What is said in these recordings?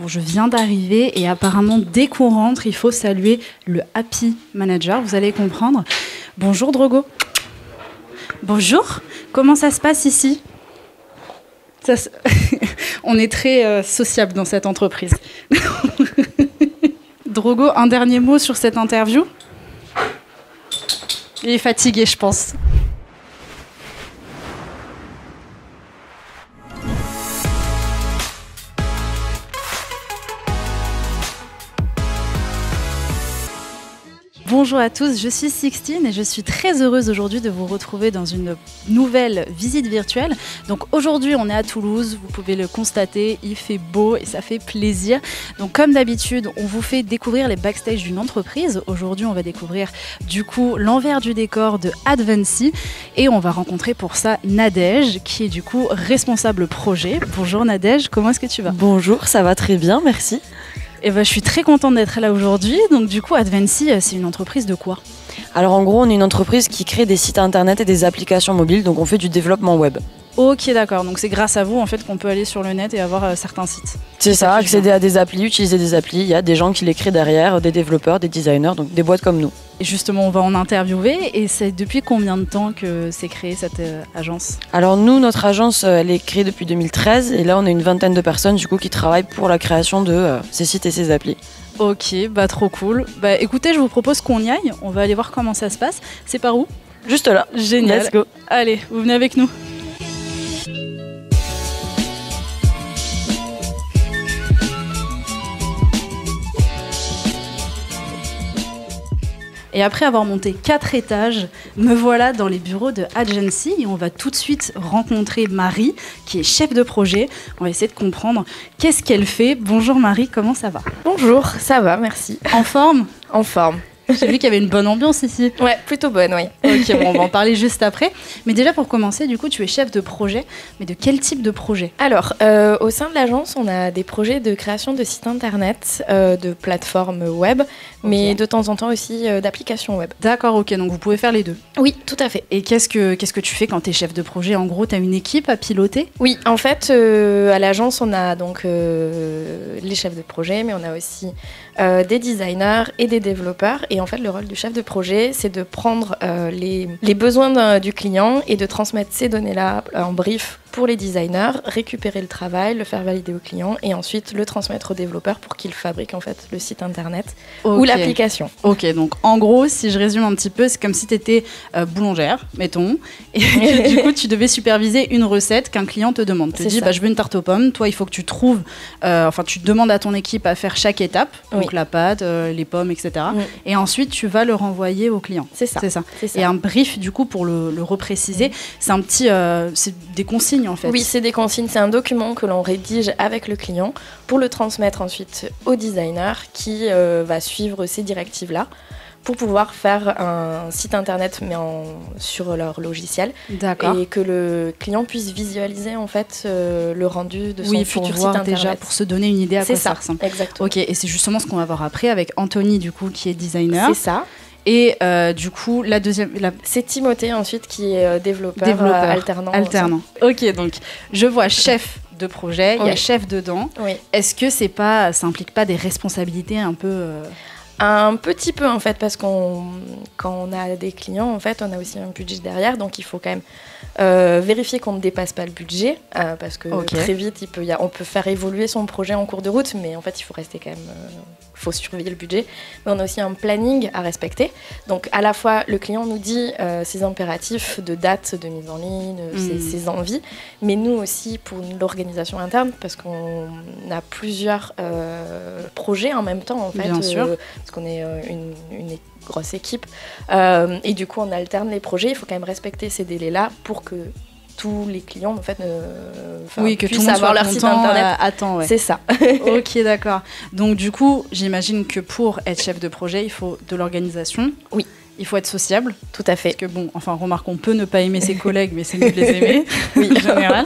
Bon, je viens d'arriver et apparemment, dès qu'on rentre, il faut saluer le Happy Manager. Vous allez comprendre. Bonjour Drogo. Bonjour. Comment ça se passe ici ? On est très sociable dans cette entreprise. Drogo, un dernier mot sur cette interview ? Il est fatigué, je pense. Bonjour à tous, je suis Sixtine et je suis très heureuse aujourd'hui de vous retrouver dans une nouvelle visite virtuelle. Donc aujourd'hui on est à Toulouse, vous pouvez le constater, il fait beau et ça fait plaisir. Donc comme d'habitude on vous fait découvrir les backstage d'une entreprise. Aujourd'hui on va découvrir du coup l'envers du décor de Advancy et on va rencontrer pour ça Nadège qui est du coup responsable projet. Bonjour Nadège, comment est-ce que tu vas ? Bonjour, ça va très bien, merci. Eh ben, je suis très contente d'être là aujourd'hui. Donc du coup, Advancy, c'est une entreprise de quoi ? Alors en gros, on est une entreprise qui crée des sites internet et des applications mobiles, donc on fait du développement web. Ok, d'accord. Donc c'est grâce à vous en fait qu'on peut aller sur le net et avoir certains sites. C'est ça, accéder à des applis, utiliser des applis. Il y a des gens qui les créent derrière, des développeurs, des designers, donc des boîtes comme nous. Et justement, on va en interviewer. Et c'est depuis combien de temps que c'est créé cette agence ? Alors nous, notre agence, elle est créée depuis 2013 et là on a une vingtaine de personnes du coup qui travaillent pour la création de ces sites et ces applis. Ok, bah trop cool. Bah écoutez, je vous propose qu'on y aille. On va aller voir comment ça se passe. C'est par où ? Juste là. Génial. Let's go. Allez, vous venez avec nous. Et après avoir monté 4 étages, me voilà dans les bureaux de Advancy et on va tout de suite rencontrer Marie, qui est chef de projet. On va essayer de comprendre qu'est-ce qu'elle fait. Bonjour Marie, comment ça va ? Bonjour, ça va, merci. En forme ? En forme. J'ai vu qu'il y avait une bonne ambiance ici. Ouais, plutôt bonne, oui. Ok, bon, on va en parler juste après. Mais déjà pour commencer, du coup, tu es chef de projet. Mais de quel type de projet ? Alors, au sein de l'agence, on a des projets de création de sites internet, de plateformes web, mais de temps en temps aussi d'applications web. D'accord, ok, donc vous pouvez faire les deux. Oui, tout à fait. Et qu'est-ce que tu fais quand tu es chef de projet ? En gros, tu as une équipe à piloter ? Oui, en fait, à l'agence, on a donc les chefs de projet, mais on a aussi des designers et des développeurs. Et en fait, le rôle du chef de projet, c'est de prendre les besoins du client et de transmettre ces données-là en brief pour les designers, récupérer le travail, le faire valider au client et ensuite le transmettre aux développeurs pour qu'ils fabriquent en fait le site internet ou l'application. Ok, donc en gros, si je résume un petit peu, c'est comme si tu étais boulangère, mettons, et que, du coup, tu devais superviser une recette qu'un client te demande. Tu te dis, bah, je veux une tarte aux pommes, toi, il faut que tu trouves, tu demandes à ton équipe à faire chaque étape, donc la pâte, les pommes, etc. Et ensuite, tu vas le renvoyer au client. C'est ça. Et un brief, du coup, pour le repréciser, c'est un petit, c'est des consignes en fait. Oui, c'est des consignes, c'est un document que l'on rédige avec le client pour le transmettre ensuite au designer qui va suivre ces directives-là pour pouvoir faire un site internet mais sur leur logiciel. D'accord. Et que le client puisse visualiser en fait le rendu de son futur site internet. Déjà pour se donner une idée à quoi ça ressemble. Exactement. Ok, et c'est justement ce qu'on va voir après avec Anthony du coup qui est designer. C'est ça. Et du coup, la deuxième... C'est Timothée ensuite qui est développeur alternant. Ok, donc je vois chef de projet, il y a chef dedans. Oui. Est-ce que ça implique pas des responsabilités un peu... Un petit peu en fait, parce quand on a des clients, en fait, on a aussi un budget derrière, donc il faut quand même vérifier qu'on ne dépasse pas le budget, parce que très vite, on peut faire évoluer son projet en cours de route, mais en fait, il faut rester quand même... faut surveiller le budget, mais on a aussi un planning à respecter. Donc à la fois le client nous dit ses impératifs de date de mise en ligne, ses envies, mais nous aussi pour l'organisation interne, parce qu'on a plusieurs projets en même temps en fait, Bien sûr. parce qu'on est une grosse équipe, et du coup on alterne les projets, il faut quand même respecter ces délais-là pour que tous les clients en fait que puissent avoir leur site internet à temps. Ouais. C'est ça. Ok, d'accord. Donc du coup, j'imagine que pour être chef de projet, il faut de l'organisation. Oui. Il faut être sociable. Tout à fait. Parce que remarque, on peut ne pas aimer ses collègues, mais c'est mieux de les aimer. Oui, en général.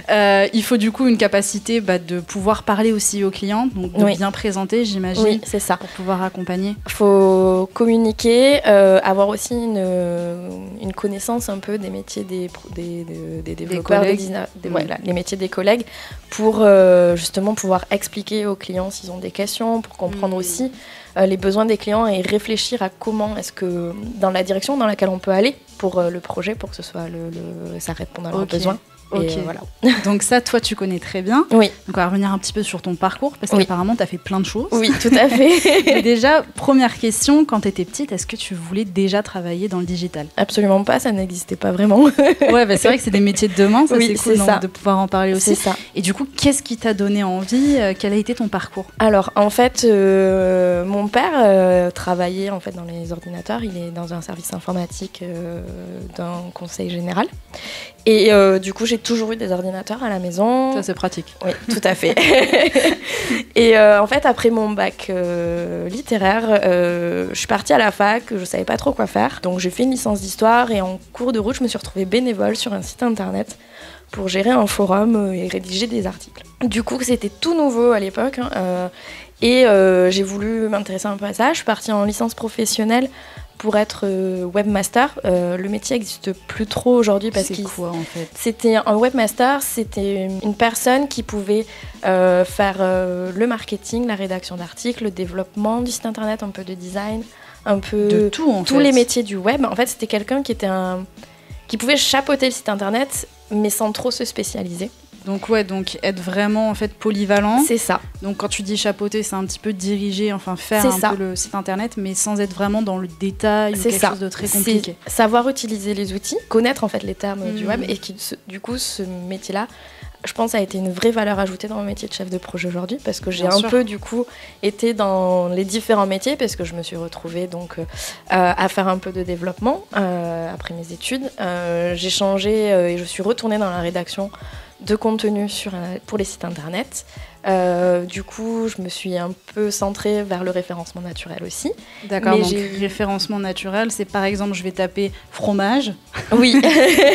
Il faut du coup une capacité de pouvoir parler aussi aux clients, donc de bien présenter, j'imagine. Oui, c'est ça. Pour pouvoir accompagner. Il faut communiquer, avoir aussi une connaissance un peu des métiers des développeurs, les métiers des collègues, pour justement pouvoir expliquer aux clients s'ils ont des questions, pour comprendre aussi les besoins des clients et réfléchir à comment est-ce que, dans la direction dans laquelle on peut aller pour le projet, pour que ce soit ça réponde à leurs besoins. Et voilà. Donc ça, toi, tu connais très bien. Oui. Donc on va revenir un petit peu sur ton parcours, parce qu'apparemment, tu as fait plein de choses. Oui, tout à fait. Mais déjà, première question, quand tu étais petite, est-ce que tu voulais déjà travailler dans le digital ? Absolument pas, ça n'existait pas vraiment. Ouais, c'est vrai que c'est des métiers de demain, ça c'est cool ça. De pouvoir en parler aussi. C'est ça. Et du coup, qu'est-ce qui t'a donné envie ? Quel a été ton parcours ? Alors, en fait, mon père travaillait en fait dans les ordinateurs. Il est dans un service informatique d'un conseil général. Et du coup, j'ai toujours eu des ordinateurs à la maison. Ça, c'est pratique. Oui, tout à fait. Et en fait, après mon bac littéraire, je suis partie à la fac, je ne savais pas trop quoi faire. Donc, j'ai fait une licence d'histoire et en cours de route, je me suis retrouvée bénévole sur un site internet pour gérer un forum et rédiger des articles. Du coup, c'était tout nouveau à l'époque. Et j'ai voulu m'intéresser un peu à ça. Je suis partie en licence professionnelle pour être webmaster. Le métier n'existe plus trop aujourd'hui parce que c'était un webmaster, c'était une personne qui pouvait faire le marketing, la rédaction d'articles, le développement du site internet, un peu de design, un peu de tout tous les métiers du web. En fait, c'était quelqu'un qui pouvait chapeauter le site internet, mais sans trop se spécialiser. Donc être vraiment en fait polyvalent. C'est ça. Donc quand tu dis chapeauter, c'est un petit peu diriger, enfin faire peu le site internet, mais sans être vraiment dans le détail ou quelque chose de très compliqué. C'est savoir utiliser les outils, connaître en fait les termes du web, et du coup ce métier-là, je pense, a été une vraie valeur ajoutée dans mon métier de chef de projet aujourd'hui, parce que j'ai peu du coup été dans les différents métiers, parce que je me suis retrouvée donc à faire un peu de développement après mes études. J'ai changé et je suis retournée dans la rédaction de contenu pour les sites internet. Du coup, je me suis un peu centrée vers le référencement naturel aussi. D'accord, donc référencement naturel, c'est par exemple, je vais taper fromage. Oui.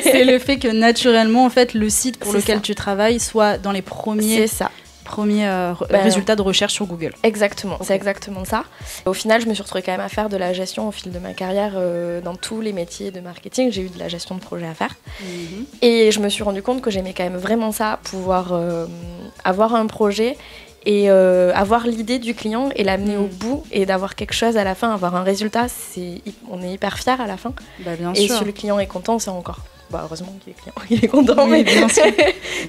C'est le fait que naturellement, en fait, le site pour lequel tu travailles soit dans les premiers résultats de recherche sur Google. Exactement, c'est exactement ça. Au final, je me suis retrouvée quand même à faire de la gestion au fil de ma carrière dans tous les métiers de marketing. J'ai eu de la gestion de projet à faire. Et je me suis rendu compte que j'aimais quand même vraiment ça, pouvoir avoir un projet et avoir l'idée du client et l'amener au bout et d'avoir quelque chose à la fin, avoir un résultat, on est hyper fiers à la fin. Bien et sûr. Si le client est content, c'est encore... heureusement qu'il est client, il est content. Oui, mais bien sûr.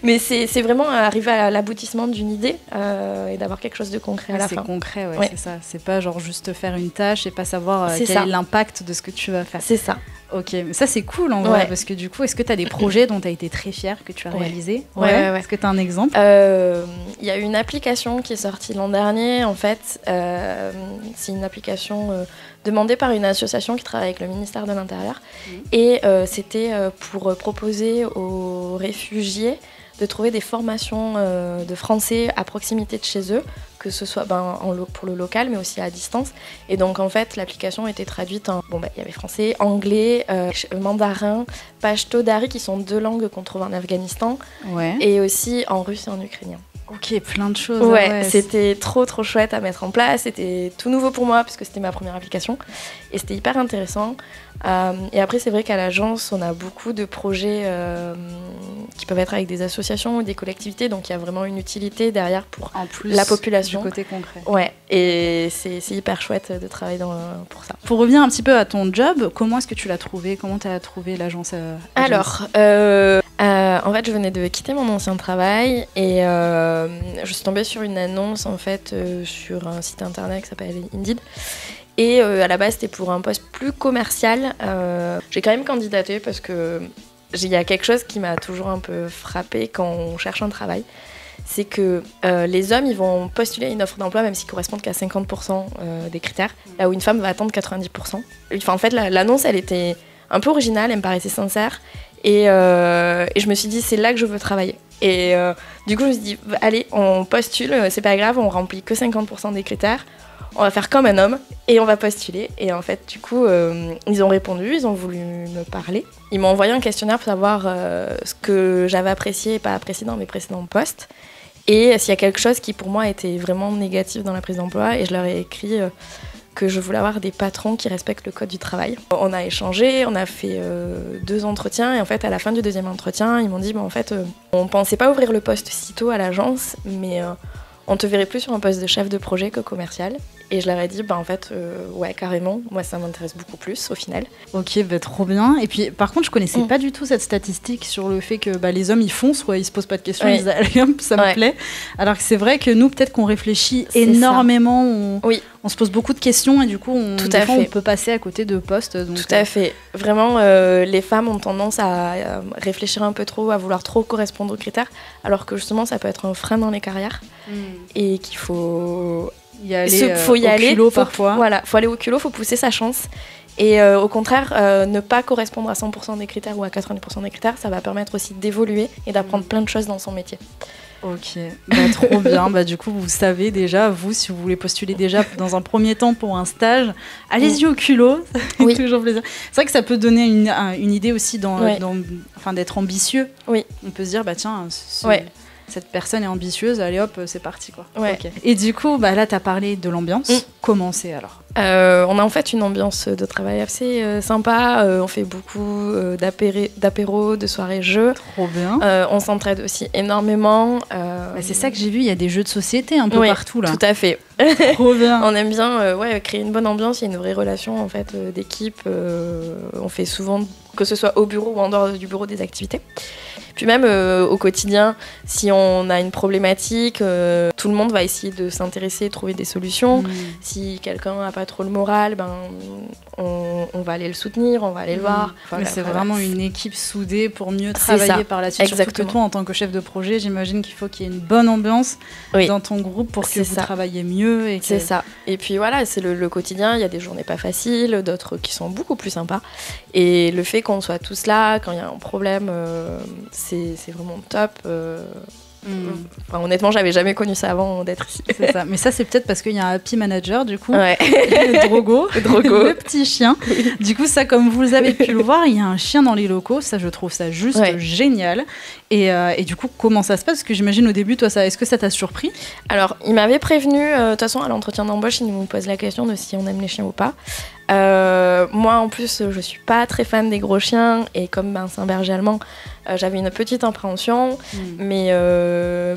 Mais c'est vraiment arriver à l'aboutissement d'une idée et d'avoir quelque chose de concret à la fin. C'est concret, c'est ça. C'est pas genre juste faire une tâche et pas savoir quel est l'impact de ce que tu vas faire. C'est ça. Ok, mais ça c'est cool en vrai, parce que du coup, est-ce que tu as des projets dont tu as été très fière que tu as réalisés ? Ouais. Est-ce que tu as un exemple ? Il y a une application qui est sortie l'an dernier, en fait. C'est une application demandée par une association qui travaille avec le ministère de l'Intérieur. Et c'était pour proposer aux réfugiés de trouver des formations de français à proximité de chez eux, que ce soit pour le local, mais aussi à distance. Et donc, en fait, l'application était traduite en... il y avait français, anglais, mandarin, pashto, dari, qui sont 2 langues qu'on trouve en Afghanistan, et aussi en russe et en ukrainien. Ok, plein de choses. C'était trop chouette à mettre en place. C'était tout nouveau pour moi, parce que c'était ma première application. Et c'était hyper intéressant. Et après, c'est vrai qu'à l'agence, on a beaucoup de projets qui peuvent être avec des associations ou des collectivités. Donc, il y a vraiment une utilité derrière pour la population. Du côté concret. Ouais, et c'est hyper chouette de travailler pour ça. Pour revenir un petit peu à ton job, comment est-ce que tu l'as trouvé ? Comment tu as trouvé l'agence ? Alors, en fait, je venais de quitter mon ancien travail et je suis tombée sur une annonce en fait sur un site internet qui s'appelle Indeed. Et à la base, c'était pour un poste plus commercial. J'ai quand même candidaté parce que il y a quelque chose qui m'a toujours un peu frappée quand on cherche un travail. C'est que les hommes, ils vont postuler une offre d'emploi même s'ils correspondent qu'à 50% des critères, là où une femme va attendre 90%. Enfin, en fait, l'annonce, elle était un peu originale, elle me paraissait sincère. Et je me suis dit, c'est là que je veux travailler. Et du coup, je me suis dit, allez, on postule, c'est pas grave, on remplit que 50% des critères. On va faire comme un homme et on va postuler. Et en fait, du coup, ils ont répondu, ils ont voulu me parler. Ils m'ont envoyé un questionnaire pour savoir ce que j'avais apprécié et pas apprécié dans mes précédents postes. Et s'il y a quelque chose qui, pour moi, était vraiment négatif dans la prise d'emploi. Et je leur ai écrit que je voulais avoir des patrons qui respectent le code du travail. On a échangé, on a fait 2 entretiens. Et en fait, à la fin du 2e entretien, ils m'ont dit, en fait, on pensait pas ouvrir le poste si tôt à l'agence, mais on te verrait plus sur un poste de chef de projet que commercial. Et je leur ai dit, en fait, ouais, carrément, moi ça m'intéresse beaucoup plus au final. Ok, trop bien. Et puis, par contre, je connaissais pas du tout cette statistique sur le fait que les hommes, ils foncent, ils se posent pas de questions, ils disent, allez, hop, ça me plaît. Alors que c'est vrai que nous, peut-être qu'on réfléchit énormément, on se pose beaucoup de questions et du coup, on peut passer à côté de postes. Donc, tout à fait. Vraiment, les femmes ont tendance à réfléchir un peu trop, à vouloir trop correspondre aux critères, alors que justement, ça peut être un frein dans les carrières et qu'il faut... faut y aller, culot parfois. Voilà, faut aller au culot, faut pousser sa chance. Et au contraire, ne pas correspondre à 100% des critères ou à 90% des critères, ça va permettre aussi d'évoluer et d'apprendre plein de choses dans son métier. Ok, trop bien. Du coup, vous savez déjà, vous, si vous voulez postuler déjà dans un premier temps pour un stage, allez-y au culot. Oui. Toujours plaisir. C'est vrai que ça peut donner une idée aussi d'être ambitieux. Oui. On peut se dire, tiens, cette personne est ambitieuse, allez hop, c'est parti quoi. Ouais. Okay. Et du coup, là, tu as parlé de l'ambiance. Comment c'est alors ? On a en fait une ambiance de travail assez sympa. On fait beaucoup d'apéros, de soirées jeux. Trop bien. On s'entraide aussi énormément. C'est ça que j'ai vu, il y a des jeux de société un peu partout là. Tout à fait. Trop bien. On aime bien créer une bonne ambiance, il y a une vraie relation en fait, d'équipe. On fait souvent, que ce soit au bureau ou en dehors du bureau, des activités. Puis même au quotidien, si on a une problématique, tout le monde va essayer de s'intéresser, trouver des solutions. Si quelqu'un n'a pas trop le moral, on va aller le soutenir, on va aller le voir. C'est vraiment une équipe soudée pour mieux travailler par la suite. Exactement. Surtout que toi, en tant que chef de projet, j'imagine qu'il faut qu'il y ait une bonne ambiance dans ton groupe pour que vous travaillez mieux. C'est ça. Et puis voilà, c'est le quotidien. Il y a des journées pas faciles, d'autres qui sont beaucoup plus sympas. Et le fait qu'on soit tous là, quand il y a un problème, c'est vraiment top. Honnêtement, j'avais jamais connu ça avant d'être ici. C'est ça. Mais ça, c'est peut-être parce qu'il y a un happy manager, du coup. Ouais. Drogo, le petit chien. Du coup, ça, comme vous avez pu le voir, il y a un chien dans les locaux. Ça, je trouve ça juste génial. Et du coup, comment ça se passe ? Parce que j'imagine au début, toi, est-ce que ça t'a surpris ? Alors, il m'avait prévenu, de toute façon, à l'entretien d'embauche, il nous pose la question de si on aime les chiens ou pas. Moi, en plus, je suis pas très fan des gros chiens. Et comme c'est un berger allemand, j'avais une petite appréhension. Mais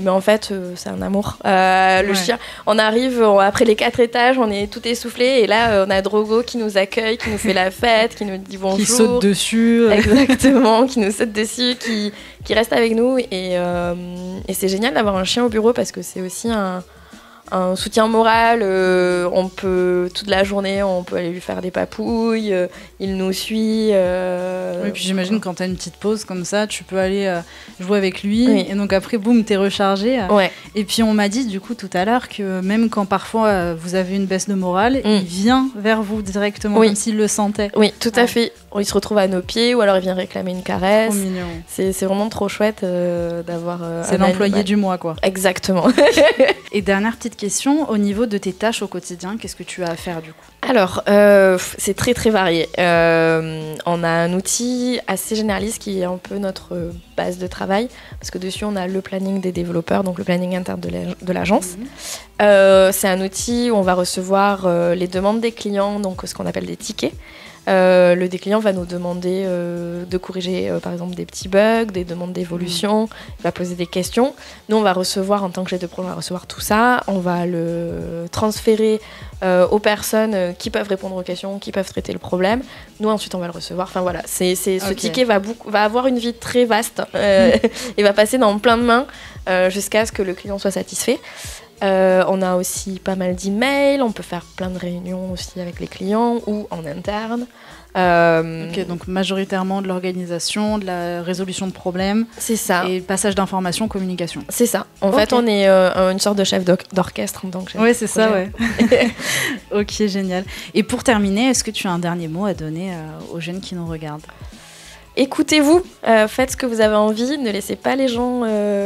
en fait, c'est un amour. Le chien, on arrive après les 4 étages, on est tout essoufflé. Et là, on a Drogo qui nous accueille, qui nous fait la fête, qui nous dit bonjour. Qui saute dessus. Exactement, qui nous saute dessus, qui reste avec nous. Et c'est génial d'avoir un chien au bureau parce que c'est aussi un soutien moral. On peut, toute la journée, on peut aller lui faire des papouilles. Il nous suit. Oui, puis j'imagine quand tu as une petite pause comme ça, tu peux aller jouer avec lui. Et donc après, boum, t'es rechargé. Et puis on m'a dit du coup tout à l'heure que même quand parfois vous avez une baisse de morale, il vient vers vous directement comme s'il le sentait. Oui, tout à fait. Il se retrouve à nos pieds ou alors il vient réclamer une caresse. Trop mignon. C'est vraiment trop chouette d'avoir c'est l'employé du mois, quoi. Exactement. Et dernière petite question, au niveau de tes tâches au quotidien, qu'est-ce que tu as à faire du coup ? Alors, c'est très très varié. On a un outil assez généraliste qui est un peu notre base de travail, parce que dessus on a le planning des développeurs, donc le planning interne de l'agence. C'est un outil où on va recevoir les demandes des clients, donc ce qu'on appelle des tickets. Le client va nous demander de corriger par exemple des petits bugs, des demandes d'évolution, il va poser des questions. Nous on va recevoir, en tant que chef de projet, on va recevoir tout ça, on va le transférer aux personnes qui peuvent répondre aux questions, qui peuvent traiter le problème. Nous ensuite on va le recevoir. Enfin voilà, ce ticket va avoir une vie très vaste et va passer dans plein de mains jusqu'à ce que le client soit satisfait. On a aussi pas mal d'emails, on peut faire plein de réunions aussi avec les clients ou en interne. Ok, donc majoritairement de l'organisation, de la résolution de problèmes. C'est ça. Et passage d'informations, communication. C'est ça. En fait, on est une sorte de chef d'orchestre en tant que chef. Oui, c'est ça, ouais. Ok, génial. Et pour terminer, est-ce que tu as un dernier mot à donner aux jeunes qui nous regardent ? écoutez-vous, faites ce que vous avez envie, ne laissez pas les gens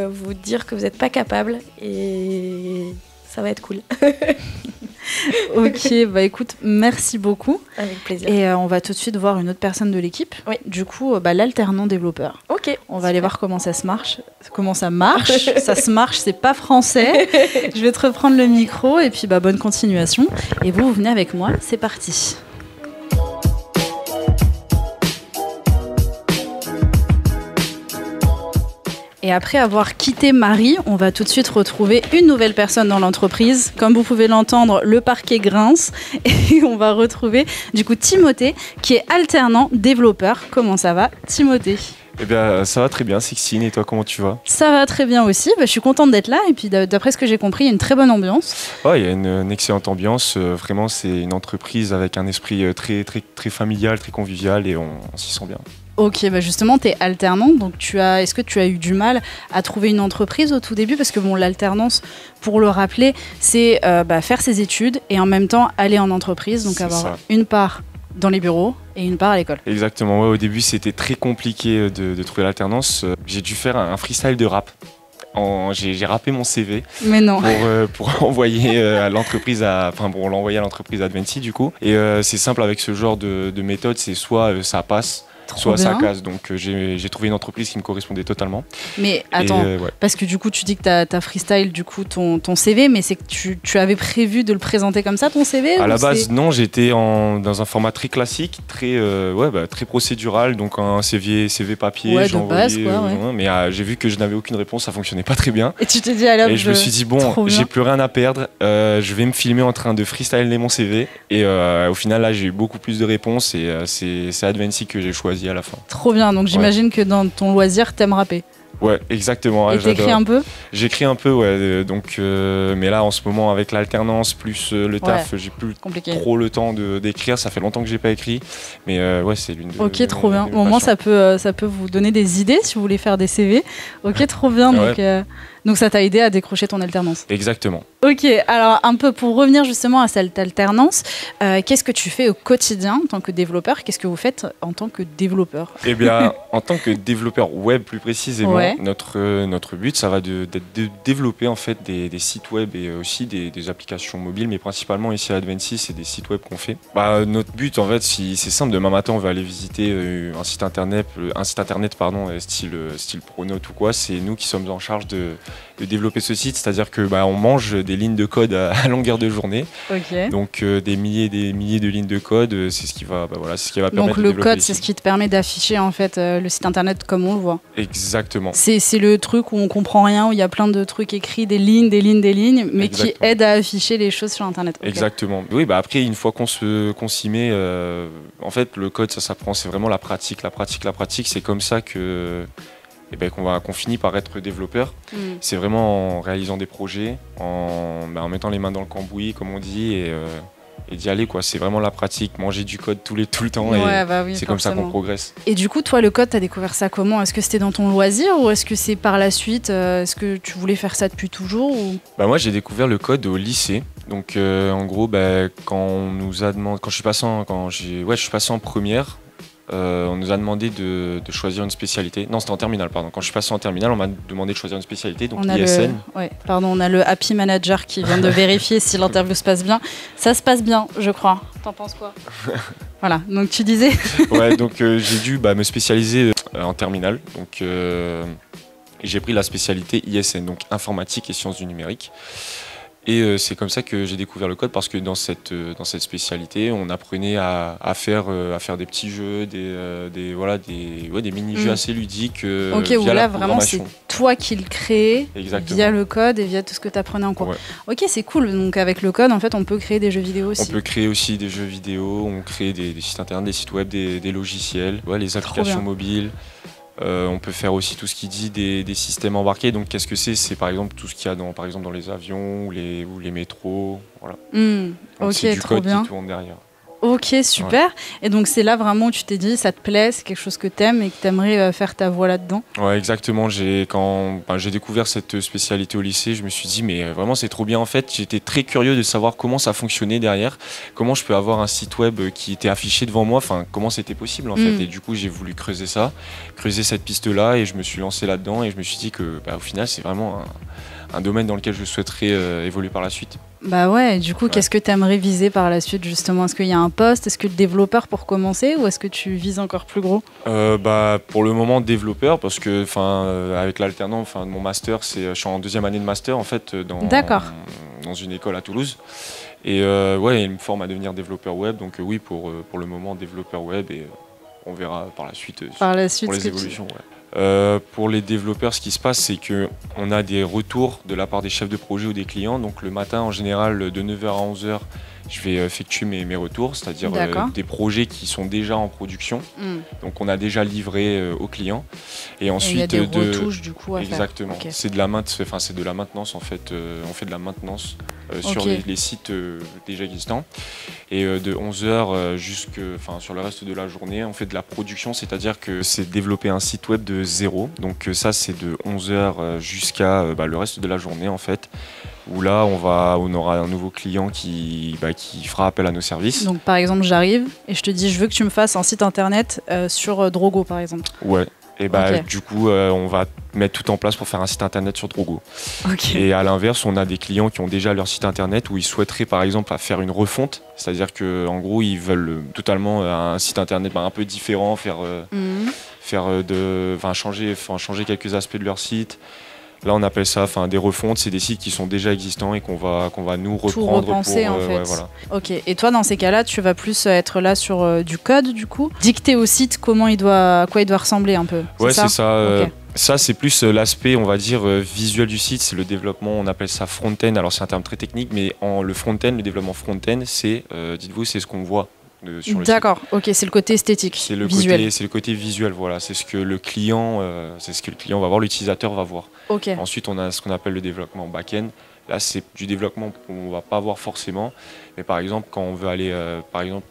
vous dire que vous n'êtes pas capable et ça va être cool. Ok, bah écoute, merci beaucoup. Avec plaisir. Et on va tout de suite voir une autre personne de l'équipe. Oui. Du coup, l'alternant développeur. Ok. On va aller voir comment ça se marche. Comment ça marche. Ça se marche, c'est pas français. Je vais te reprendre le micro et puis bonne continuation. Et vous venez avec moi, c'est parti. Et après avoir quitté Marie, on va tout de suite retrouver une nouvelle personne dans l'entreprise. Comme vous pouvez l'entendre, le parquet grince. Et on va retrouver du coup Timothée, qui est alternant développeur. Comment ça va, Timothée ? Eh bien, ça va très bien, Sixtine. Et toi, comment tu vas ? Ça va très bien aussi. Je suis contente d'être là. Et puis, d'après ce que j'ai compris, il y a une très bonne ambiance. Oh, il y a une excellente ambiance. Vraiment, c'est une entreprise avec un esprit très, très, très familial, très convivial. Et on s'y sent bien. Ok, justement, tu es alternant, donc est-ce que tu as eu du mal à trouver une entreprise au tout début ? Parce que l'alternance, pour le rappeler, c'est faire ses études et en même temps aller en entreprise, donc avoir une part dans les bureaux et une part à l'école. Exactement, ouais, au début c'était très compliqué de trouver l'alternance. J'ai dû faire un freestyle de rap. J'ai rappé mon CV. Mais non. Pour envoyer à l'entreprise pour l'envoyer à l'entreprise Advency du coup. Et c'est simple avec ce genre de méthode, c'est soit ça passe, soit ça casse. Donc j'ai trouvé une entreprise qui me correspondait totalement. Mais attends, parce que du coup tu dis que t'as freestyle du coup ton CV, mais c'est que tu avais prévu de le présenter comme ça ton CV ? À la base non, j'étais dans un format très classique, très procédural, donc un CV papier. Ouais, de base quoi. Mais j'ai vu que je n'avais aucune réponse, ça fonctionnait pas très bien. Et tu t'es dit allez, et je me suis dit bon, j'ai plus rien à perdre, je vais me filmer en train de freestyler mon CV. Et au final là j'ai eu beaucoup plus de réponses et c'est Advency que j'ai choisi à la fin. Trop bien, donc j'imagine que dans ton loisir, t'aimes rapper. Ouais, exactement. Et t'écris un peu ? J'écris un peu, ouais. Donc, mais là, en ce moment, avec l'alternance plus le taf, j'ai plus trop le temps d'écrire. Ça fait longtemps que j'ai pas écrit, mais c'est l'une de. Ok, trop bien. Au moins, ça peut vous donner des idées si vous voulez faire des CV. Ok, trop bien. Donc ça t'a aidé à décrocher ton alternance. Exactement. Ok, alors un peu pour revenir justement à cette alternance, qu'est-ce que tu fais au quotidien en tant que développeur ? Qu'est-ce que vous faites en tant que développeur ? Eh bien, en tant que développeur web plus précisément, notre but, ça va de développer en fait des sites web et aussi des applications mobiles, mais principalement ici à Advency, c'est des sites web qu'on fait. Notre but en fait, c'est simple, demain matin on va aller visiter un site internet style Pronote ou quoi, c'est nous qui sommes en charge de développer ce site, c'est-à-dire que on mange des lignes de code à longueur de journée. Okay. Donc des milliers de lignes de code, c'est ce qui va permettre de développer. Donc le code, c'est ce qui te permet d'afficher en fait le site internet comme on le voit. Exactement. C'est le truc où on comprend rien, où il y a plein de trucs écrits, des lignes, mais qui aident à afficher les choses sur internet. Okay. Exactement. Oui, après une fois qu'on s'y met, en fait le code ça s'apprend, c'est vraiment la pratique. C'est comme ça que qu'on finit par être développeur. C'est vraiment en réalisant des projets, en mettant les mains dans le cambouis, comme on dit, et d'y aller, quoi. C'est vraiment la pratique, manger du code tout le temps, c'est comme ça qu'on progresse. Et du coup, toi, le code, t'as découvert ça comment ? Est-ce que c'était dans ton loisir ou est-ce que c'est par la suite ? Est-ce que tu voulais faire ça depuis toujours ou... Moi, j'ai découvert le code au lycée. Donc, en gros, quand on nous a demandé, je suis passé en première. On nous a demandé de choisir une spécialité. Non, c'était en terminale, pardon. Quand je suis passé en terminale, on m'a demandé de choisir une spécialité, donc ISN. On a le Happy Manager qui vient de vérifier si l'interview se passe bien. Ça se passe bien, je crois. T'en penses quoi ? Voilà, donc tu disais. Donc j'ai dû me spécialiser en terminale. Donc j'ai pris la spécialité ISN, donc informatique et sciences du numérique. Et c'est comme ça que j'ai découvert le code, parce que dans cette spécialité, on apprenait à faire des petits jeux, des mini-jeux assez ludiques. Via la vraiment c'est toi qui le crée via le code et via tout ce que tu apprenais en cours. Ouais. Ok, c'est cool. Donc avec le code, en fait, on peut créer des jeux vidéo aussi. On peut créer aussi des jeux vidéo, on crée des sites internet, des sites web, des logiciels, les applications mobiles. On peut faire aussi tout ce qui dit des systèmes embarqués. Donc qu'est-ce que c'est ? C'est par exemple tout ce qu'il y a dans les avions ou les métros. Voilà. C'est du code qui tourne derrière. Ok, super. Ouais. Et donc c'est là vraiment où tu t'es dit, ça te plaît, c'est quelque chose que t'aimes et que t'aimerais faire ta voie là-dedans. Ouais, exactement. Quand j'ai découvert cette spécialité au lycée, je me suis dit, mais vraiment c'est trop bien. En fait, j'étais très curieux de savoir comment ça fonctionnait derrière, comment je peux avoir un site web qui était affiché devant moi, enfin comment c'était possible en fait. Et du coup, j'ai voulu creuser cette piste-là, et je me suis lancé là-dedans, et je me suis dit que au final, c'est vraiment un domaine dans lequel je souhaiterais évoluer par la suite. Bah ouais, du coup, qu'est-ce que tu aimerais viser par la suite justement? Est-ce qu'il y a un poste? Est-ce que développeur pour commencer, ou est-ce que tu vises encore plus gros? Pour le moment, développeur, parce que avec l'alternance de mon master, je suis en 2e année de master en fait dans une école à Toulouse. Et il me forme à devenir développeur web, donc oui, pour le moment développeur web, et on verra par la suite pour les évolutions. Pour les développeurs, ce qui se passe, c'est qu'on a des retours de la part des chefs de projet ou des clients. Donc le matin, en général, de 9h à 11h, je vais effectuer mes retours, c'est-à-dire des projets qui sont déjà en production. Donc on a déjà livré aux clients. Et ensuite, il y a des retouches du coup à exactement. faire. Okay. C'est de la maintenance en fait. On fait de la maintenance sur les sites déjà existants. Et de 11h sur le reste de la journée, on fait de la production, c'est-à-dire que c'est développer un site web de zéro. Donc ça, c'est de 11h jusqu'à le reste de la journée en fait. Où là, on aura un nouveau client qui fera appel à nos services. Donc par exemple, j'arrive et je te dis, je veux que tu me fasses un site internet sur Drogo par exemple. Ouais. Et du coup, on va mettre tout en place pour faire un site internet sur Drogo. Et à l'inverse, on a des clients qui ont déjà leur site internet, où ils souhaiteraient par exemple faire une refonte. C'est-à-dire qu'en gros, ils veulent totalement un site internet un peu différent, changer quelques aspects de leur site. Là, on appelle ça des refontes. C'est des sites qui sont déjà existants et qu'on va nous reprendre. Tout repenser en fait. Voilà. Ok. Et toi, dans ces cas-là, tu vas plus être là sur du code, du coup, dicter au site à quoi il doit ressembler un peu. Ouais, c'est ça. Ça, c'est plus l'aspect, on va dire, visuel du site. C'est le développement, on appelle ça front-end. Alors, c'est un terme très technique, mais le développement front-end, c'est, dites-vous, c'est ce qu'on voit. D'accord, ok, c'est le côté esthétique, c'est le côté visuel, voilà, c'est ce que le client va voir, l'utilisateur va voir. Okay. Ensuite, on a ce qu'on appelle le développement back-end. Là, c'est du développement qu'on ne va pas voir forcément, mais par exemple, quand on veut aller,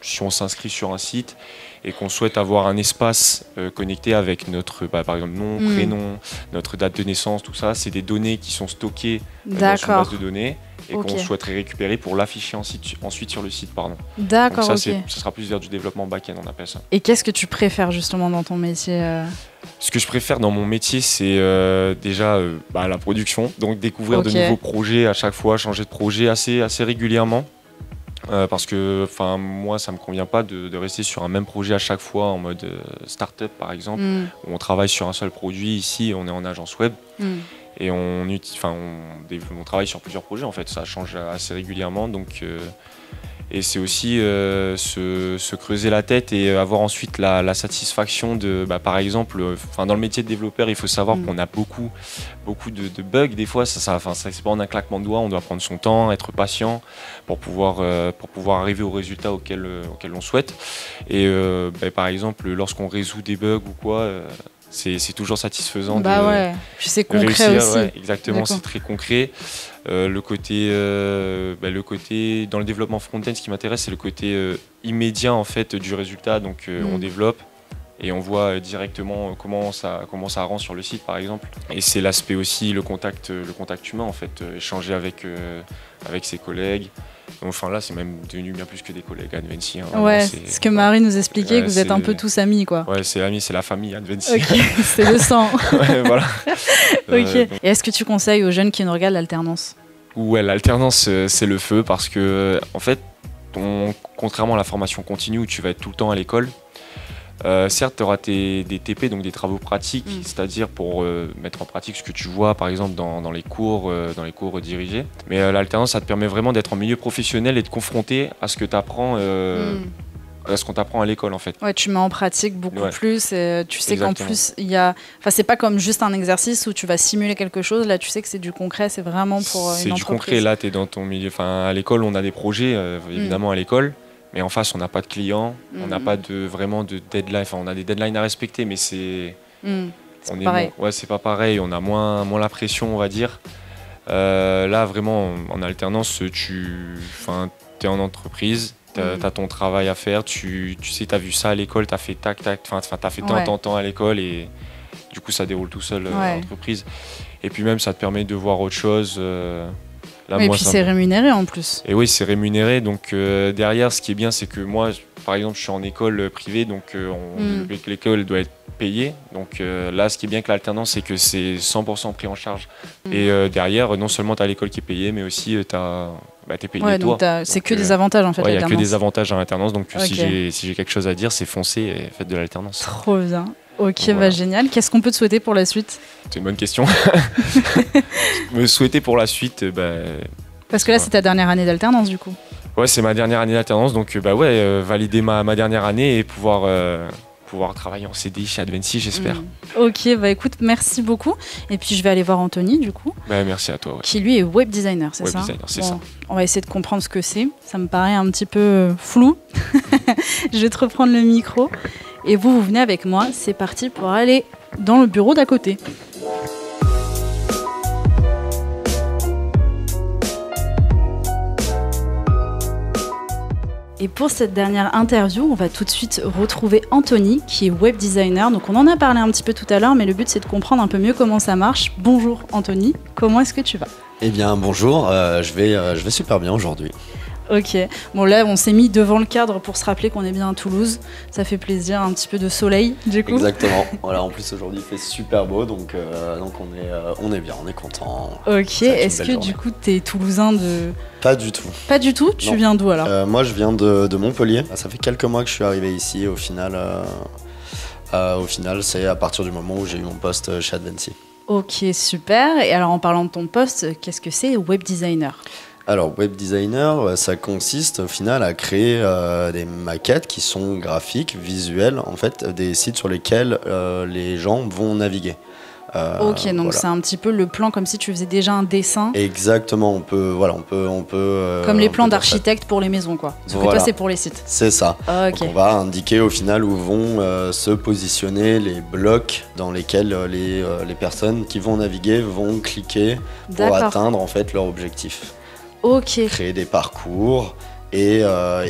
si on s'inscrit sur un site et qu'on souhaite avoir un espace connecté avec notre, par exemple, nom, prénom, notre date de naissance, tout ça, c'est des données qui sont stockées dans une base de données. Et qu'on souhaiterait récupérer pour l'afficher ensuite sur le site. D'accord, donc ça, ce sera plus vers du développement back-end, on appelle ça. Et qu'est-ce que tu préfères justement dans ton métier Ce que je préfère dans mon métier, c'est déjà la production. Donc découvrir de nouveaux projets à chaque fois, changer de projet assez régulièrement. Parce que moi, ça ne me convient pas de rester sur un même projet à chaque fois en mode start-up, par exemple, où on travaille sur un seul produit. Ici, on est en agence web. Et on travaille sur plusieurs projets, en fait, ça change assez régulièrement. Donc, et c'est aussi se creuser la tête et avoir ensuite la satisfaction de, par exemple, dans le métier de développeur, il faut savoir qu'on a beaucoup de bugs. Des fois, ça c'est pas en un claquement de doigts, on doit prendre son temps, être patient pour pouvoir arriver au résultat auquel on souhaite. Et par exemple, lorsqu'on résout des bugs ou quoi, c'est toujours satisfaisant Puis c'est concret réussir, aussi. Ouais, exactement, c'est très concret. Le côté dans le développement front-end, ce qui m'intéresse, c'est le côté immédiat en fait du résultat. Donc on développe et on voit directement comment ça rend sur le site, par exemple. Et c'est l'aspect aussi le contact humain en fait, échanger avec ses collègues. Donc, là, c'est même devenu bien plus que des collègues Advensi. C'est ce que Marie nous expliquait, que vous êtes un peu tous amis, quoi. Ouais, c'est amis, c'est la famille Advensi. Ok, c'est le sang. Ouais, voilà. Et est-ce que tu conseilles aux jeunes qui nous regardent l'alternance? Ouais, l'alternance, c'est le feu parce que, en fait, contrairement à la formation continue où tu vas être tout le temps à l'école, certes, tu auras des TP, donc des travaux pratiques, c'est-à-dire pour mettre en pratique ce que tu vois, par exemple, dans les cours dirigés. Mais l'alternance, ça te permet vraiment d'être en milieu professionnel et de confronter à ce que tu apprends, à ce qu'on t'apprend à l'école, en fait. Ouais, tu mets en pratique beaucoup plus. Et tu sais qu'en plus, c'est pas comme juste un exercice où tu vas simuler quelque chose. Là, tu sais que c'est du concret, c'est vraiment pour une entreprise. C'est du concret. Là, tu es dans ton milieu. À l'école, on a des projets, évidemment, à l'école. Mais en face, on n'a pas de clients, on n'a pas vraiment de deadline. On a des deadlines à respecter, mais c'est pareil. C'est pas pareil. On a moins la pression, on va dire. Là, vraiment, en alternance, tu es en entreprise, T'as ton travail à faire, tu sais, t'as vu ça à l'école, t'as fait tac, tac, t'as fait tant à l'école et du coup ça déroule tout seul l'entreprise. Et puis même ça te permet de voir autre chose. Là, et puis c'est rémunéré en plus. Et oui, c'est rémunéré. Donc derrière, ce qui est bien, c'est que moi, par exemple, je suis en école privée, donc l'école doit être payée. Donc là, ce qui est bien avec l'alternance, c'est que c'est 100% pris en charge. Et derrière, non seulement tu as l'école qui est payée, mais aussi t'es payé toi. C'est que des avantages en fait. Il n'y a que des avantages à l'alternance. Donc si j'ai quelque chose à dire, c'est foncez et faites de l'alternance. Trop bien. Ok, voilà. Génial. Qu'est-ce qu'on peut te souhaiter pour la suite? C'est une bonne question. Me souhaiter pour la suite, parce que là, c'est ta dernière année d'alternance, du coup. Ouais, c'est ma dernière année d'alternance, donc valider ma dernière année et pouvoir travailler en CDI chez Advency, j'espère. Ok, écoute, merci beaucoup. Et puis, je vais aller voir Anthony, du coup. Merci à toi. Qui, lui, est web designer, c'est ça? Web designer, c'est ça. On va essayer de comprendre ce que c'est. Ça me paraît un petit peu flou. Je vais te reprendre le micro. Et vous venez avec moi, c'est parti pour aller dans le bureau d'à côté. Et pour cette dernière interview, on va tout de suite retrouver Anthony, qui est web designer. Donc on en a parlé un petit peu tout à l'heure, mais le but c'est de comprendre un peu mieux comment ça marche. Bonjour Anthony, comment est-ce que tu vas? Eh bien bonjour, je vais super bien aujourd'hui. Ok, bon là on s'est mis devant le cadre pour se rappeler qu'on est bien à Toulouse, ça fait plaisir, un petit peu de soleil du coup. Exactement, voilà, en plus aujourd'hui il fait super beau donc on est bien, on est content. Ok, est-ce que du coup t'es toulousain de... Pas du tout. Pas du tout? Tu viens d'où alors? Moi je viens de Montpellier, ça fait quelques mois que je suis arrivé ici, au final c'est à partir du moment où j'ai eu mon poste chez Advency. Ok, super, et alors en parlant de ton poste, qu'est-ce que c'est web designer? Alors, web designer, ça consiste au final à créer des maquettes qui sont graphiques, visuelles, en fait, des sites sur lesquels les gens vont naviguer. Ok, donc voilà. C'est un petit peu le plan comme si tu faisais déjà un dessin. Exactement, on peut comme les plans d'architecte pour les maisons, quoi. Sauf que toi, c'est pour les sites. C'est ça. Okay. Donc on va indiquer au final où vont se positionner les blocs dans lesquels les personnes qui vont naviguer vont cliquer pour atteindre en fait leur objectif. Ok. Créer des parcours et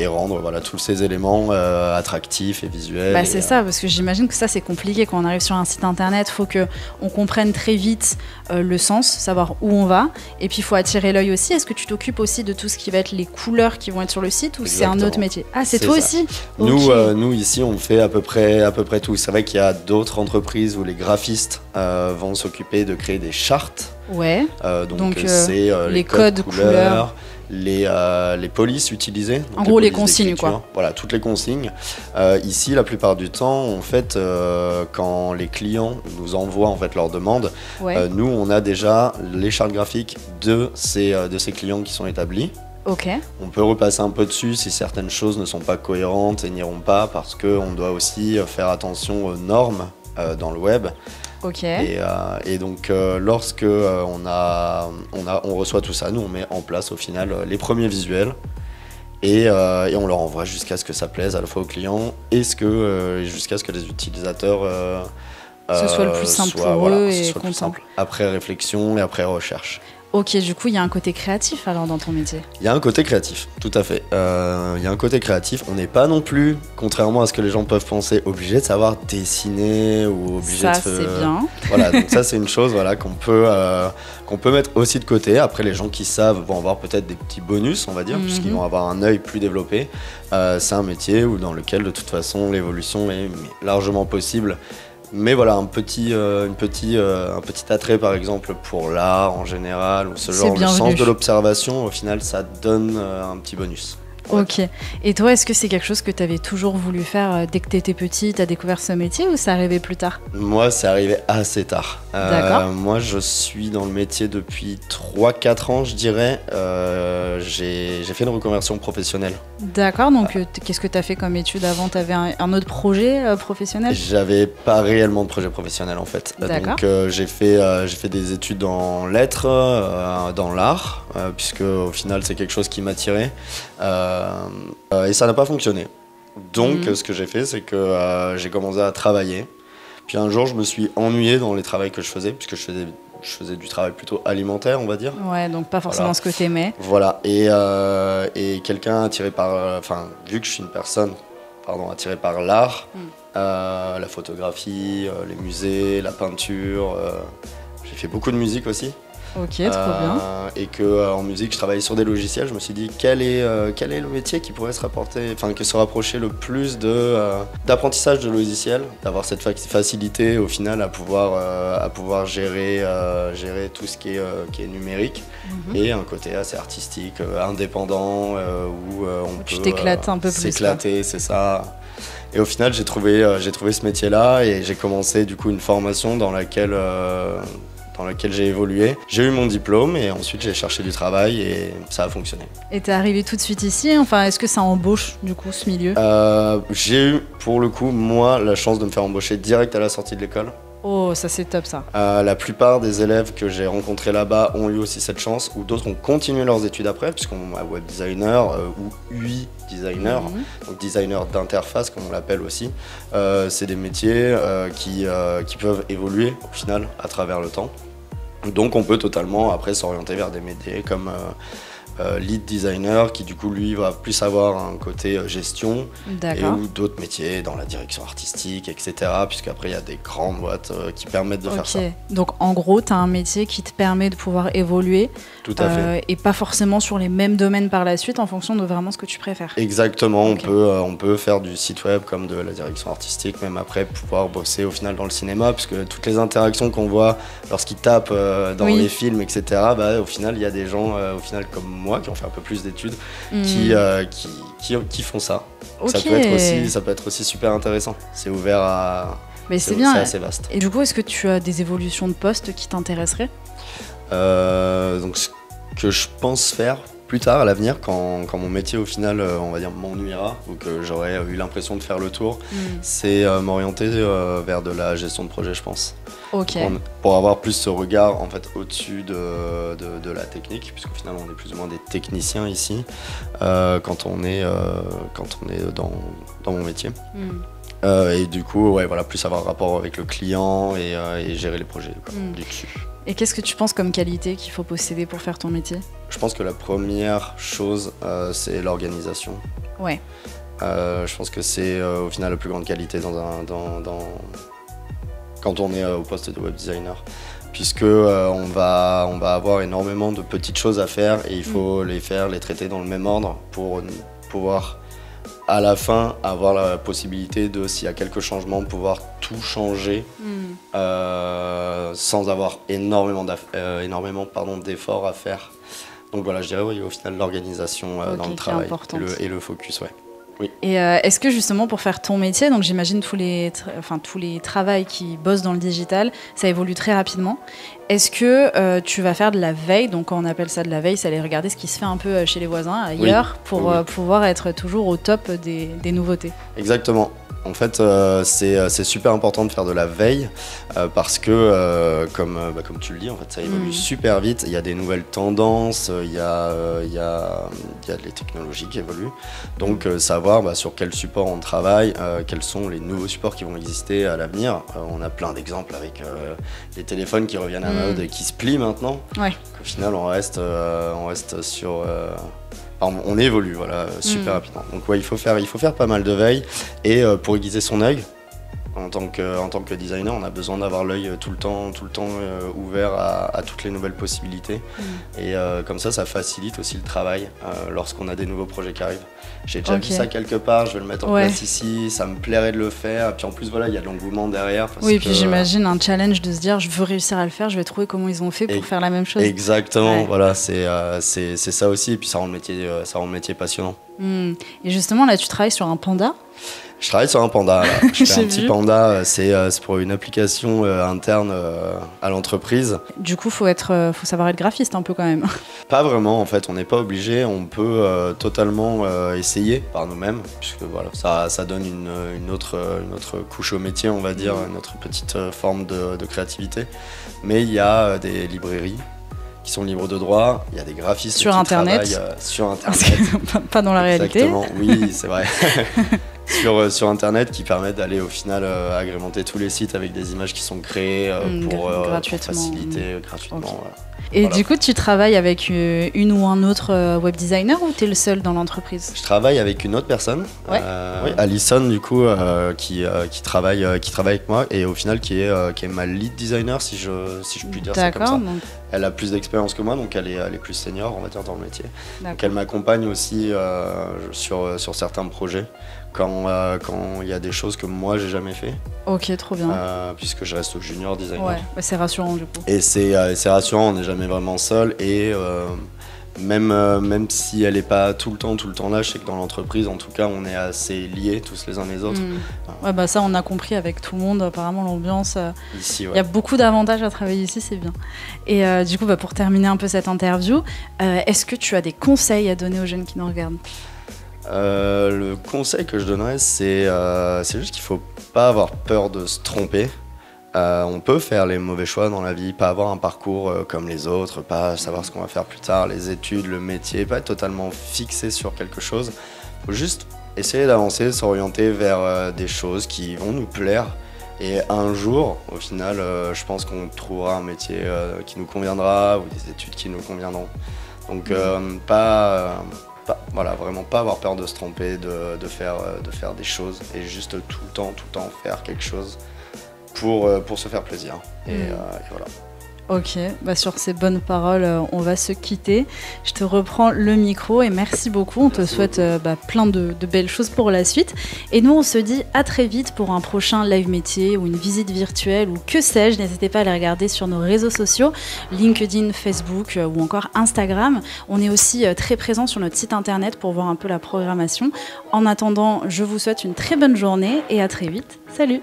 rendre tous ces éléments attractifs et visuels. C'est ça, parce que j'imagine que ça c'est compliqué quand on arrive sur un site internet, il faut qu'on comprenne très vite le sens, savoir où on va, et puis il faut attirer l'œil aussi. Est-ce que tu t'occupes aussi de tout ce qui va être les couleurs qui vont être sur le site ou c'est un autre métier? Ah, c'est toi ça. Aussi Nous ici on fait à peu près tout. C'est vrai qu'il y a d'autres entreprises où les graphistes vont s'occuper de créer des chartes. Ouais. Donc c'est les codes couleurs. Les polices utilisées. En gros, les consignes, quoi. Voilà, toutes les consignes. Ici, la plupart du temps, en fait, quand les clients nous envoient en fait leurs demandes, nous, on a déjà les chartes graphiques de ces clients qui sont établis. Ok. On peut repasser un peu dessus si certaines choses ne sont pas cohérentes et n'iront pas, parce qu'on doit aussi faire attention aux normes dans le web. Okay. Et donc lorsque on reçoit tout ça, nous on met en place au final les premiers visuels et on leur envoie jusqu'à ce que ça plaise à la fois aux clients et jusqu'à ce que les utilisateurs ce soit le plus simple pour eux et contents. Après réflexion et après recherche. Ok, du coup, il y a un côté créatif alors dans ton métier? Il y a un côté créatif, tout à fait. Il y a un côté créatif. On n'est pas non plus, contrairement à ce que les gens peuvent penser, obligé de savoir dessiner ou obligé de... Ça, c'est bien. Voilà, donc ça, c'est une chose qu'on peut mettre aussi de côté. Après, les gens qui savent vont avoir peut-être des petits bonus, on va dire, puisqu'ils vont avoir un œil plus développé. C'est un métier dans lequel, de toute façon, l'évolution est largement possible. Mais voilà, un petit attrait par exemple pour l'art en général, ou ce genre, le sens de l'observation, au final ça donne un petit bonus. Ok. Et toi, est-ce que c'est quelque chose que tu avais toujours voulu faire dès que tu étais petit, tu as découvert ce métier ou c'est arrivé plus tard? Moi, c'est arrivé assez tard. D'accord. Moi, je suis dans le métier depuis 3-4 ans, je dirais. J'ai fait une reconversion professionnelle. D'accord, donc qu'est-ce que tu as fait comme étude avant? Tu avais un autre projet professionnel? J'avais pas réellement de projet professionnel en fait. D'accord. Donc j'ai fait des études en lettres, dans l'art, puisque au final c'est quelque chose qui m'attirait. Et ça n'a pas fonctionné. Donc ce que j'ai fait, c'est que j'ai commencé à travailler. Puis un jour, je me suis ennuyé dans les travaux que je faisais, puisque je faisais je faisais du travail plutôt alimentaire, on va dire. Ouais, donc pas forcément ce que t'aimais. Voilà, et quelqu'un attiré par... vu que je suis une personne attirée par l'art, la photographie, les musées, la peinture, j'ai fait beaucoup de musique aussi. Ok, trop bien. Et qu'en musique, je travaillais sur des logiciels. Je me suis dit, quel est le métier qui pourrait se rapprocher le plus d'apprentissage de logiciels, d'avoir cette facilité au final à pouvoir gérer tout ce qui est numérique, et un côté assez artistique, indépendant, où on peut tu t'éclates un peu plus. S'éclater, c'est ça. Et au final, j'ai trouvé ce métier-là, et j'ai commencé du coup une formation dans laquelle j'ai évolué. J'ai eu mon diplôme et ensuite j'ai cherché du travail et ça a fonctionné. Et t'es arrivé tout de suite ici, enfin est-ce que ça embauche du coup ce milieu ? J'ai eu pour le coup moi la chance de me faire embaucher direct à la sortie de l'école. Oh, ça c'est top ça. La plupart des élèves que j'ai rencontrés là-bas ont eu aussi cette chance, ou d'autres ont continué leurs études après, puisqu'on a web designer ou UI designer, donc designer d'interface comme on l'appelle aussi. C'est des métiers qui peuvent évoluer au final à travers le temps. Donc on peut totalement après s'orienter vers des métiers comme lead designer qui du coup lui va plus avoir un côté gestion, et ou d'autres métiers dans la direction artistique, etc. Puisqu'après il y a des grandes boîtes qui permettent de faire ça. Donc en gros tu as un métier qui te permet de pouvoir évoluer. Tout à fait. Et pas forcément sur les mêmes domaines par la suite en fonction de vraiment ce que tu préfères. Exactement, on peut faire du site web comme de la direction artistique, même après pouvoir bosser au final dans le cinéma, puisque toutes les interactions qu'on voit lorsqu'ils tapent dans les films, etc., au final il y a des gens comme moi qui ont fait un peu plus d'études qui font ça. Ça peut être aussi super intéressant. C'est ouvert à... Mais c'est bien. C'est assez vaste. Et du coup, est-ce que tu as des évolutions de poste qui t'intéresseraient ? Donc ce que je pense faire plus tard à l'avenir, quand mon métier au final on va dire m'ennuiera ou que j'aurai eu l'impression de faire le tour, c'est m'orienter vers de la gestion de projet, je pense. Pour avoir plus ce regard en fait au-dessus de la technique, puisqu'au final on est plus ou moins des techniciens ici quand on est dans mon métier. Et du coup plus avoir un rapport avec le client et gérer les projets du dessus. Et qu'est-ce que tu penses comme qualité qu'il faut posséder pour faire ton métier ? Je pense que la première chose, c'est l'organisation. Ouais. Je pense que c'est au final la plus grande qualité quand on est au poste de web designer. Puisque on va avoir énormément de petites choses à faire et il faut les traiter dans le même ordre pour pouvoir à la fin avoir la possibilité de, s'il y a quelques changements, pouvoir tout changer sans avoir énormément d'efforts à faire. Donc voilà, je dirais au final l'organisation dans le travail et le focus. Oui. Et est-ce que justement pour faire ton métier, donc j'imagine tous les travails qui bossent dans le digital, ça évolue très rapidement. Est-ce que tu vas faire de la veille ? Donc quand on appelle ça de la veille, c'est aller regarder ce qui se fait un peu chez les voisins, ailleurs, pour pouvoir être toujours au top des nouveautés. Exactement. En fait, c'est super important de faire de la veille parce que, comme tu le dis, en fait, ça évolue super vite. Il y a des nouvelles tendances, il y a les technologies qui évoluent. Donc, savoir sur quel support on travaille, quels sont les nouveaux supports qui vont exister à l'avenir. On a plein d'exemples avec les téléphones qui reviennent à mode et qui se plient maintenant. Ouais. Au final, on reste sur... on évolue super rapidement. Donc il faut faire pas mal de veille et pour aiguiser son œil, en tant que designer, on a besoin d'avoir l'œil tout le temps ouvert à toutes les nouvelles possibilités. Et comme ça facilite aussi le travail lorsqu'on a des nouveaux projets qui arrivent. J'ai déjà vu ça quelque part, je vais le mettre en place ici, ça me plairait de le faire. Et puis en plus, il y a de l'engouement derrière. Puis j'imagine un challenge de se dire, je veux réussir à le faire, je vais trouver comment ils ont fait pour faire la même chose. Exactement, c'est ça aussi. Et puis ça rend le métier passionnant. Et justement, là, tu travailles sur un panda ? Je travaille sur un panda. Là. Je fais un petit panda, c'est pour une application interne à l'entreprise. Du coup, faut savoir être graphiste un peu quand même. Pas vraiment, en fait, on n'est pas obligé. On peut totalement essayer par nous-mêmes, puisque ça donne une autre couche au métier, on va dire, une autre petite forme de créativité. Mais il y a des librairies qui sont libres de droit, il y a des graphistes sur Internet. Travaillent sur Internet. Pas dans la réalité. Exactement, oui, c'est vrai. sur Internet qui permettent d'aller au final agrémenter tous les sites avec des images qui sont créées pour faciliter gratuitement. Okay. Voilà. Et du coup, tu travailles avec une ou un autre web designer ou tu es le seul dans l'entreprise? Je travaille avec une autre personne, oui, Alison, du coup, qui travaille avec moi et au final qui est ma lead designer, si je puis dire ça comme ça. Donc... Elle a plus d'expérience que moi, donc elle est plus senior, on va dire, dans le métier. Donc elle m'accompagne aussi sur certains projets quand il y a des choses que moi j'ai jamais fait. Ok, trop bien. Puisque je reste junior designer. Ouais, bah c'est rassurant du coup. Et c'est rassurant, on n'est jamais vraiment seul et même si elle n'est pas tout le temps là, je sais que dans l'entreprise, en tout cas, on est assez liés tous les uns les autres. Ouais, bah ça, on a compris avec tout le monde. Apparemment, l'ambiance, ici, y a beaucoup d'avantages à travailler ici, c'est bien. Et du coup, pour terminer un peu cette interview, est-ce que tu as des conseils à donner aux jeunes qui nous regardent? Le conseil que je donnerais, c'est juste qu'il ne faut pas avoir peur de se tromper. On peut faire les mauvais choix dans la vie, pas avoir un parcours comme les autres, pas savoir ce qu'on va faire plus tard, les études, le métier, pas être totalement fixé sur quelque chose. Il faut juste essayer d'avancer, s'orienter vers des choses qui vont nous plaire. Et un jour, au final, je pense qu'on trouvera un métier qui nous conviendra ou des études qui nous conviendront. Donc voilà, vraiment pas avoir peur de se tromper, de faire des choses et juste tout le temps faire quelque chose pour se faire plaisir. Et voilà. Ok, sur ces bonnes paroles, on va se quitter. Je te reprends le micro et merci beaucoup. On te souhaite plein de belles choses pour la suite. Et nous, on se dit à très vite pour un prochain live métier ou une visite virtuelle ou que sais-je. N'hésitez pas à les regarder sur nos réseaux sociaux, LinkedIn, Facebook ou encore Instagram. On est aussi très présent sur notre site internet pour voir un peu la programmation. En attendant, je vous souhaite une très bonne journée et à très vite. Salut!